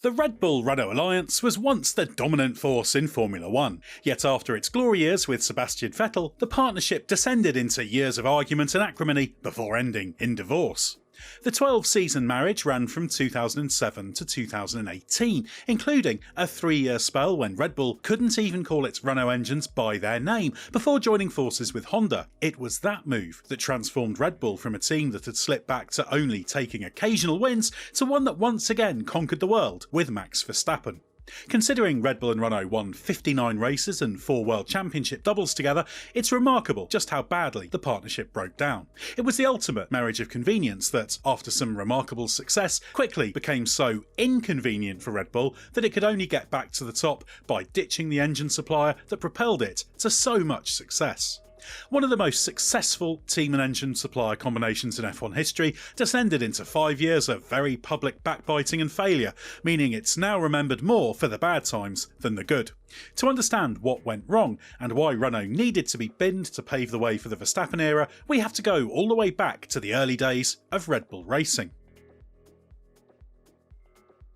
The Red Bull-Renault alliance was once the dominant force in Formula 1, yet after its glory years with Sebastian Vettel, the partnership descended into years of argument and acrimony before ending in divorce. The 12-season marriage ran from 2007 to 2018, including a 3-year spell when Red Bull couldn't even call its Renault engines by their name before joining forces with Honda. It was that move that transformed Red Bull from a team that had slipped back to only taking occasional wins to one that once again conquered the world with Max Verstappen. Considering Red Bull and Renault won 59 races and 4 World Championship doubles together, it's remarkable just how badly the partnership broke down. It was the ultimate marriage of convenience that, after some remarkable success, quickly became so inconvenient for Red Bull that it could only get back to the top by ditching the engine supplier that propelled it to so much success. One of the most successful team and engine supplier combinations in F1 history descended into 5 years of very public backbiting and failure, meaning it's now remembered more for the bad times than the good. To understand what went wrong and why Renault needed to be binned to pave the way for the Verstappen era, we have to go all the way back to the early days of Red Bull racing.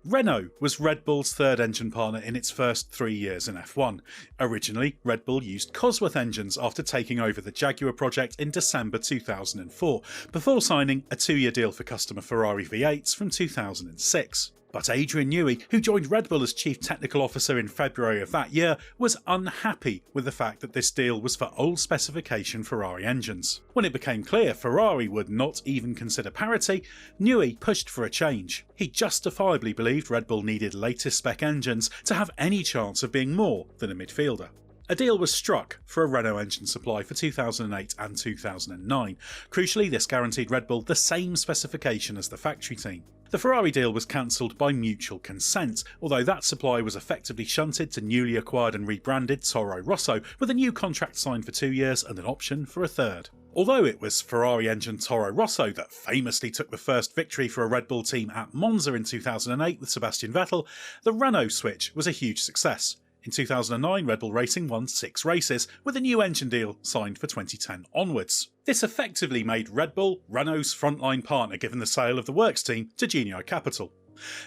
Renault was Red Bull's third engine partner in its first 3 years in F1. Originally, Red Bull used Cosworth engines after taking over the Jaguar project in December 2004, before signing a 2-year deal for customer Ferrari V8s from 2006. But Adrian Newey, who joined Red Bull as Chief Technical Officer in February of that year, was unhappy with the fact that this deal was for old specification Ferrari engines. When it became clear Ferrari would not even consider parity, Newey pushed for a change. He justifiably believed Red Bull needed latest spec engines to have any chance of being more than a midfielder. A deal was struck for a Renault engine supply for 2008 and 2009. Crucially, this guaranteed Red Bull the same specification as the factory team. The Ferrari deal was cancelled by mutual consent, although that supply was effectively shunted to newly acquired and rebranded Toro Rosso, with a new contract signed for 2 years and an option for a third. Although it was Ferrari engine Toro Rosso that famously took the first victory for a Red Bull team at Monza in 2008 with Sebastian Vettel, the Renault switch was a huge success. In 2009, Red Bull Racing won 6 races, with a new engine deal signed for 2010 onwards. This effectively made Red Bull Renault's frontline partner given the sale of the works team to Genio Capital.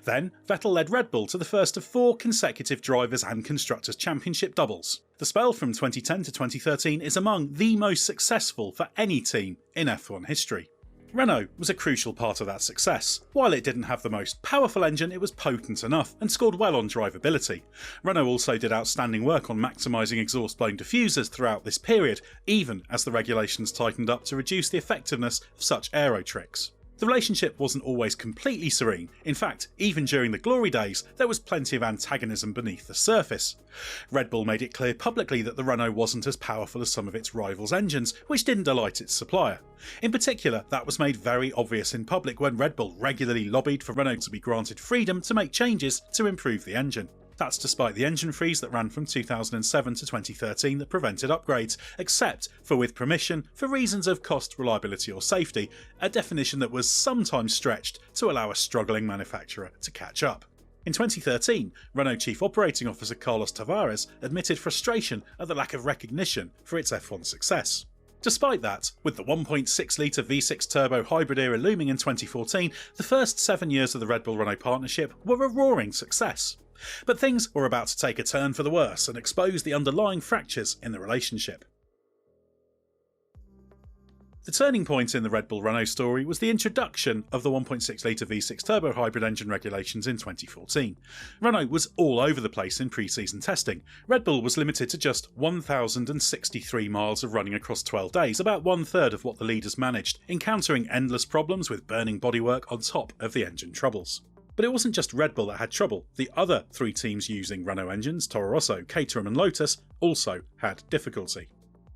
Then, Vettel led Red Bull to the first of 4 consecutive Drivers' and Constructors' Championship doubles. The spell from 2010 to 2013 is among the most successful for any team in F1 history. Renault was a crucial part of that success. While it didn't have the most powerful engine, it was potent enough and scored well on drivability. Renault also did outstanding work on maximising exhaust-blown diffusers throughout this period, even as the regulations tightened up to reduce the effectiveness of such aero tricks. The relationship wasn't always completely serene. In fact, even during the glory days, there was plenty of antagonism beneath the surface. Red Bull made it clear publicly that the Renault wasn't as powerful as some of its rivals' engines, which didn't delight its supplier. In particular, that was made very obvious in public when Red Bull regularly lobbied for Renault to be granted freedom to make changes to improve the engine. That's despite the engine freeze that ran from 2007 to 2013 that prevented upgrades, except for with permission for reasons of cost, reliability or safety, a definition that was sometimes stretched to allow a struggling manufacturer to catch up. In 2013, Renault Chief Operating Officer Carlos Tavares admitted frustration at the lack of recognition for its F1 success. Despite that, with the 1.6-litre V6 turbo hybrid era looming in 2014, the first 7 years of the Red Bull-Renault partnership were a roaring success. But things were about to take a turn for the worse and expose the underlying fractures in the relationship. The turning point in the Red Bull-Renault story was the introduction of the 1.6-litre V6 turbo hybrid engine regulations in 2014. Renault was all over the place in pre-season testing. Red Bull was limited to just 1,063 miles of running across 12 days, about 1/3 of what the leaders managed, encountering endless problems with burning bodywork on top of the engine troubles. But it wasn't just Red Bull that had trouble. The other 3 teams using Renault engines, Toro Rosso, Caterham and Lotus, also had difficulty.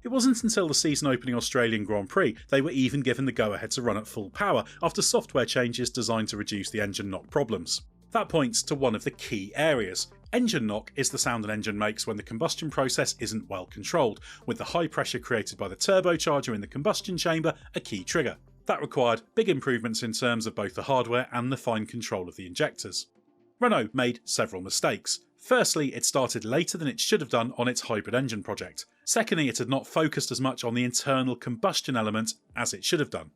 It wasn't until the season-opening Australian Grand Prix they were even given the go-ahead to run at full power after software changes designed to reduce the engine knock problems. That points to one of the key areas. Engine knock is the sound an engine makes when the combustion process isn't well controlled, with the high pressure created by the turbocharger in the combustion chamber a key trigger. That required big improvements in terms of both the hardware and the fine control of the injectors. Renault made several mistakes. Firstly, it started later than it should have done on its hybrid engine project. Secondly, it had not focused as much on the internal combustion element as it should have done.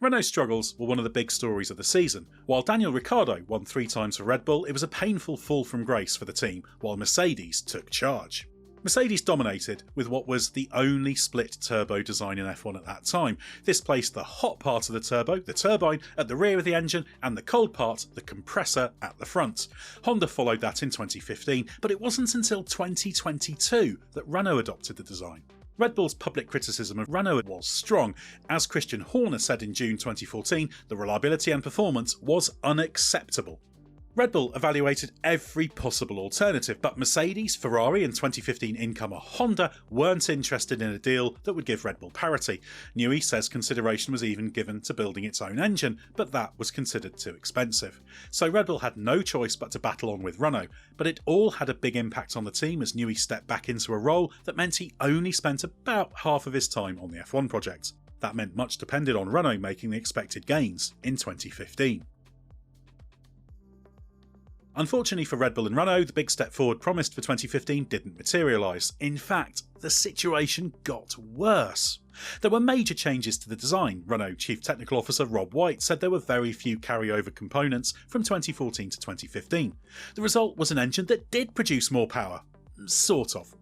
Renault's struggles were one of the big stories of the season. While Daniel Ricciardo won 3 times for Red Bull, it was a painful fall from grace for the team, while Mercedes took charge. Mercedes dominated with what was the only split turbo design in F1 at that time. This placed the hot part of the turbo, the turbine, at the rear of the engine, and the cold part, the compressor, at the front. Honda followed that in 2015, but it wasn't until 2022 that Renault adopted the design. Red Bull's public criticism of Renault was strong. As Christian Horner said in June 2014, the reliability and performance was unacceptable. Red Bull evaluated every possible alternative, but Mercedes, Ferrari and 2015 incomer Honda weren't interested in a deal that would give Red Bull parity. Newey says consideration was even given to building its own engine, but that was considered too expensive. So Red Bull had no choice but to battle on with Renault, but it all had a big impact on the team as Newey stepped back into a role that meant he only spent about half of his time on the F1 project. That meant much depended on Renault making the expected gains in 2015. Unfortunately for Red Bull and Renault, the big step forward promised for 2015 didn't materialise. In fact, the situation got worse. There were major changes to the design. Renault Chief Technical Officer Rob White said there were very few carryover components from 2014 to 2015. The result was an engine that did produce more power. Sort of.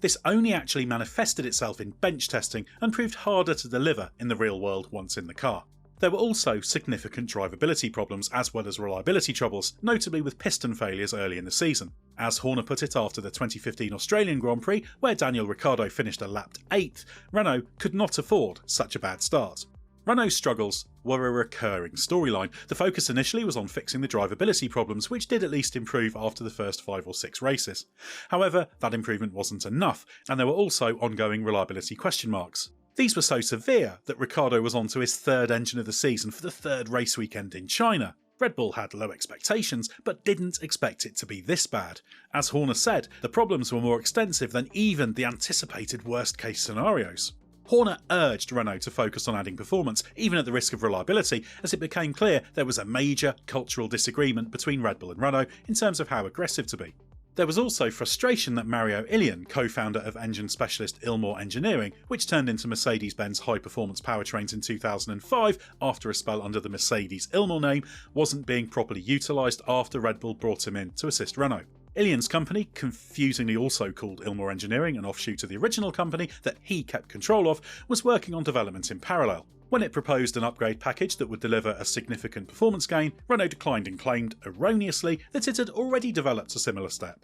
This only actually manifested itself in bench testing and proved harder to deliver in the real world once in the car. There were also significant drivability problems as well as reliability troubles, notably with piston failures early in the season. As Horner put it after the 2015 Australian Grand Prix, where Daniel Ricciardo finished a lapped 8th, Renault could not afford such a bad start. Renault's struggles were a recurring storyline. The focus initially was on fixing the drivability problems, which did at least improve after the first 5 or 6 races. However, that improvement wasn't enough, and there were also ongoing reliability question marks. These were so severe that Ricciardo was on to his 3rd engine of the season for the 3rd race weekend in China. Red Bull had low expectations, but didn't expect it to be this bad. As Horner said, the problems were more extensive than even the anticipated worst-case scenarios. Horner urged Renault to focus on adding performance, even at the risk of reliability, as it became clear there was a major cultural disagreement between Red Bull and Renault in terms of how aggressive to be. There was also frustration that Mario Ilian, co-founder of engine specialist Ilmor Engineering, which turned into Mercedes-Benz high-performance powertrains in 2005 after a spell under the Mercedes Ilmor name, wasn't being properly utilised after Red Bull brought him in to assist Renault. Ilian's company, confusingly also called Ilmor Engineering, an offshoot of the original company that he kept control of, was working on development in parallel. When it proposed an upgrade package that would deliver a significant performance gain, Renault declined and claimed, erroneously, that it had already developed a similar step.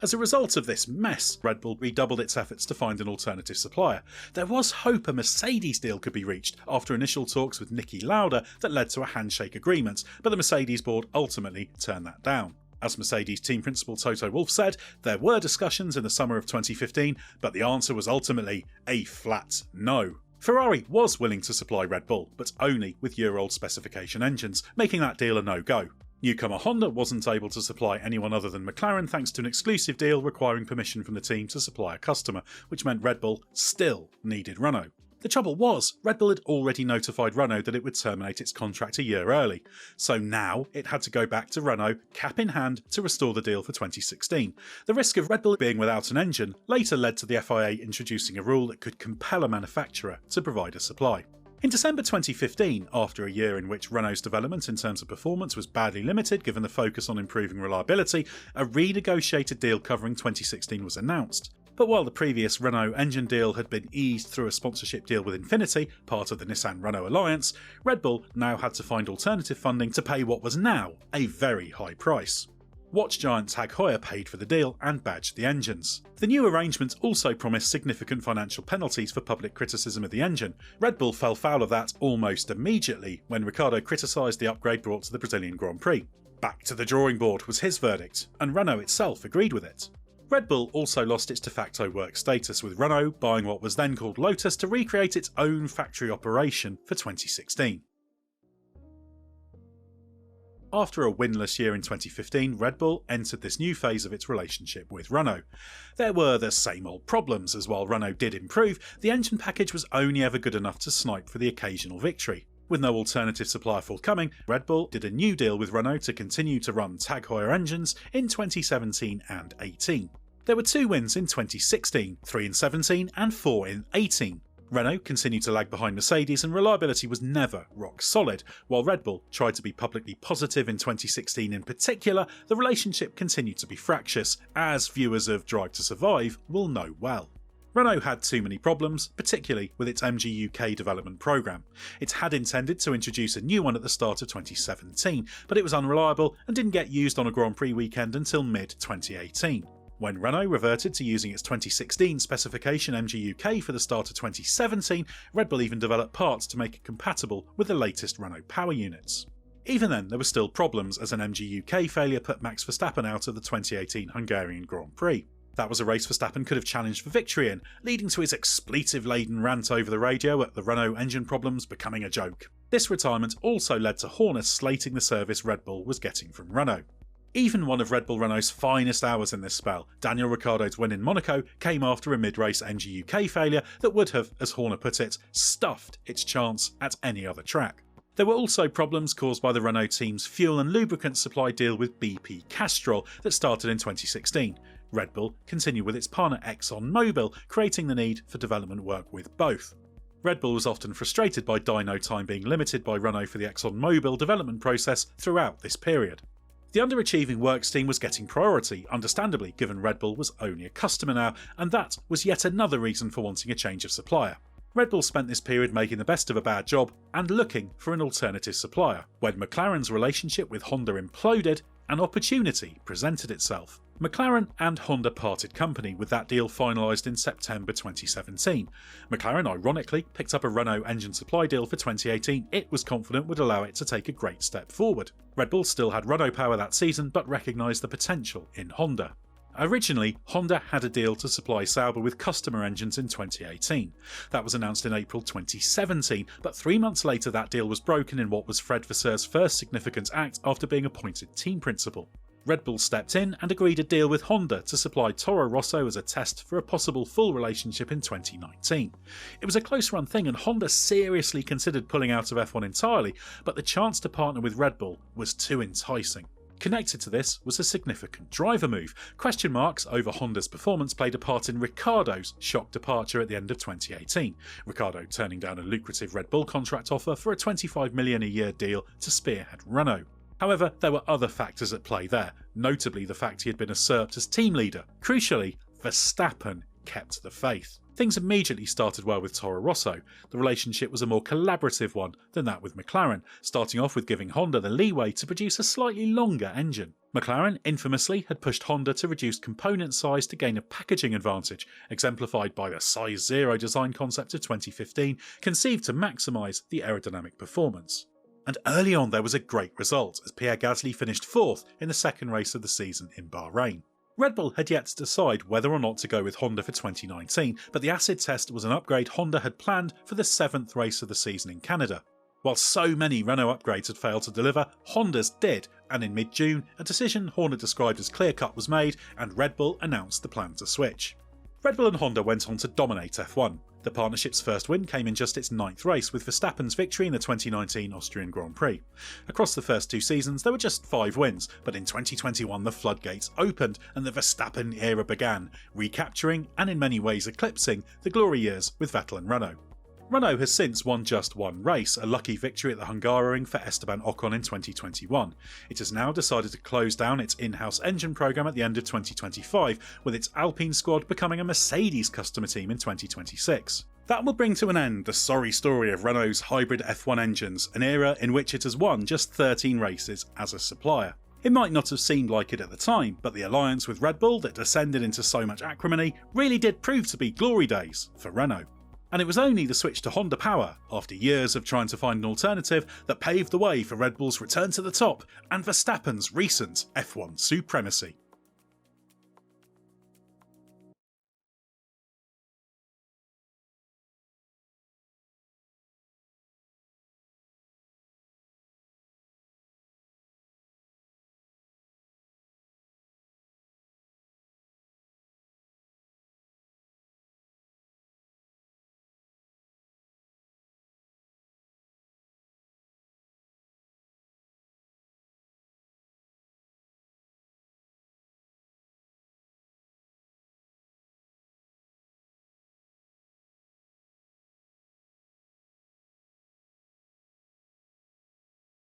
As a result of this mess, Red Bull redoubled its efforts to find an alternative supplier. There was hope a Mercedes deal could be reached after initial talks with Niki Lauda that led to a handshake agreement, but the Mercedes board ultimately turned that down. As Mercedes team principal Toto Wolff said, there were discussions in the summer of 2015, but the answer was ultimately a flat no. Ferrari was willing to supply Red Bull, but only with year-old specification engines, making that deal a no-go. Newcomer Honda wasn't able to supply anyone other than McLaren thanks to an exclusive deal requiring permission from the team to supply a customer, which meant Red Bull still needed Renault. The trouble was, Red Bull had already notified Renault that it would terminate its contract a year early, so now it had to go back to Renault, cap in hand, to restore the deal for 2016. The risk of Red Bull being without an engine later led to the FIA introducing a rule that could compel a manufacturer to provide a supply. In December 2015, after a year in which Renault's development in terms of performance was badly limited given the focus on improving reliability, a renegotiated deal covering 2016 was announced. But while the previous Renault engine deal had been eased through a sponsorship deal with Infinity, part of the Nissan-Renault alliance, Red Bull now had to find alternative funding to pay what was now a very high price. Watch giant Tag Heuer paid for the deal and badged the engines. The new arrangement also promised significant financial penalties for public criticism of the engine. Red Bull fell foul of that almost immediately when Ricciardo criticised the upgrade brought to the Brazilian Grand Prix. Back to the drawing board was his verdict, and Renault itself agreed with it. Red Bull also lost its de facto work status, with Renault buying what was then called Lotus to recreate its own factory operation for 2016. After a winless year in 2015, Red Bull entered this new phase of its relationship with Renault. There were the same old problems, as while Renault did improve, the engine package was only ever good enough to snipe for the occasional victory. With no alternative supplier forthcoming, Red Bull did a new deal with Renault to continue to run Tag Heuer engines in 2017 and 18. There were 2 wins in 2016, 3 in 17 and 4 in 18. Renault continued to lag behind Mercedes and reliability was never rock solid. While Red Bull tried to be publicly positive in 2016 in particular, the relationship continued to be fractious, as viewers of Drive to Survive will know well. Renault had too many problems, particularly with its MG UK development programme. It had intended to introduce a new one at the start of 2017, but it was unreliable and didn't get used on a Grand Prix weekend until mid-2018. When Renault reverted to using its 2016 specification MG UK for the start of 2017, Red Bull even developed parts to make it compatible with the latest Renault power units. Even then, there were still problems as an MG UK failure put Max Verstappen out of the 2018 Hungarian Grand Prix. That was a race Verstappen could have challenged for victory in, leading to his expletive-laden rant over the radio at the Renault engine problems becoming a joke. This retirement also led to Horner slating the service Red Bull was getting from Renault. Even one of Red Bull-Renault's finest hours in this spell, Daniel Ricciardo's win in Monaco, came after a mid-race MG UK failure that would have, as Horner put it, stuffed its chance at any other track. There were also problems caused by the Renault team's fuel and lubricant supply deal with BP Castrol that started in 2016. Red Bull continued with its partner ExxonMobil, creating the need for development work with both. Red Bull was often frustrated by dyno time being limited by Renault for the ExxonMobil development process throughout this period. The underachieving works team was getting priority, understandably given Red Bull was only a customer now, and that was yet another reason for wanting a change of supplier. Red Bull spent this period making the best of a bad job and looking for an alternative supplier. When McLaren's relationship with Honda imploded, an opportunity presented itself. McLaren and Honda parted company, with that deal finalised in September 2017. McLaren ironically picked up a Renault engine supply deal for 2018 it was confident would allow it to take a great step forward. Red Bull still had Renault power that season but recognised the potential in Honda. Originally, Honda had a deal to supply Sauber with customer engines in 2018. That was announced in April 2017, but 3 months later that deal was broken in what was Fred Vasseur's first significant act after being appointed team principal. Red Bull stepped in and agreed a deal with Honda to supply Toro Rosso as a test for a possible full relationship in 2019. It was a close-run thing and Honda seriously considered pulling out of F1 entirely, but the chance to partner with Red Bull was too enticing. Connected to this was a significant driver move. Question marks over Honda's performance played a part in Ricciardo's shock departure at the end of 2018, Ricciardo turning down a lucrative Red Bull contract offer for a $25 million a year deal to spearhead Renault. However, there were other factors at play there, notably the fact he had been usurped as team leader. Crucially, Verstappen kept the faith. Things immediately started well with Toro Rosso. The relationship was a more collaborative one than that with McLaren, starting off with giving Honda the leeway to produce a slightly longer engine. McLaren infamously had pushed Honda to reduce component size to gain a packaging advantage, exemplified by the Size Zero design concept of 2015, conceived to maximise the aerodynamic performance. And early on there was a great result, as Pierre Gasly finished 4th in the second race of the season in Bahrain. Red Bull had yet to decide whether or not to go with Honda for 2019, but the acid test was an upgrade Honda had planned for the 7th race of the season in Canada. While so many Renault upgrades had failed to deliver, Honda's did, and in mid-June, a decision Horner described as clear-cut was made, and Red Bull announced the plan to switch. Red Bull and Honda went on to dominate F1. The partnership's first win came in just its 9th race, with Verstappen's victory in the 2019 Austrian Grand Prix. Across the first 2 seasons there were just 5 wins, but in 2021 the floodgates opened and the Verstappen era began, recapturing and in many ways eclipsing the glory years with Vettel and Renault. Renault has since won just 1 race, a lucky victory at the Hungaroring for Esteban Ocon in 2021. It has now decided to close down its in-house engine programme at the end of 2025, with its Alpine squad becoming a Mercedes customer team in 2026. That will bring to an end the sorry story of Renault's hybrid F1 engines, an era in which it has won just 13 races as a supplier. It might not have seemed like it at the time, but the alliance with Red Bull that descended into so much acrimony really did prove to be glory days for Renault. And it was only the switch to Honda power, after years of trying to find an alternative, that paved the way for Red Bull's return to the top and Verstappen's recent F1 supremacy.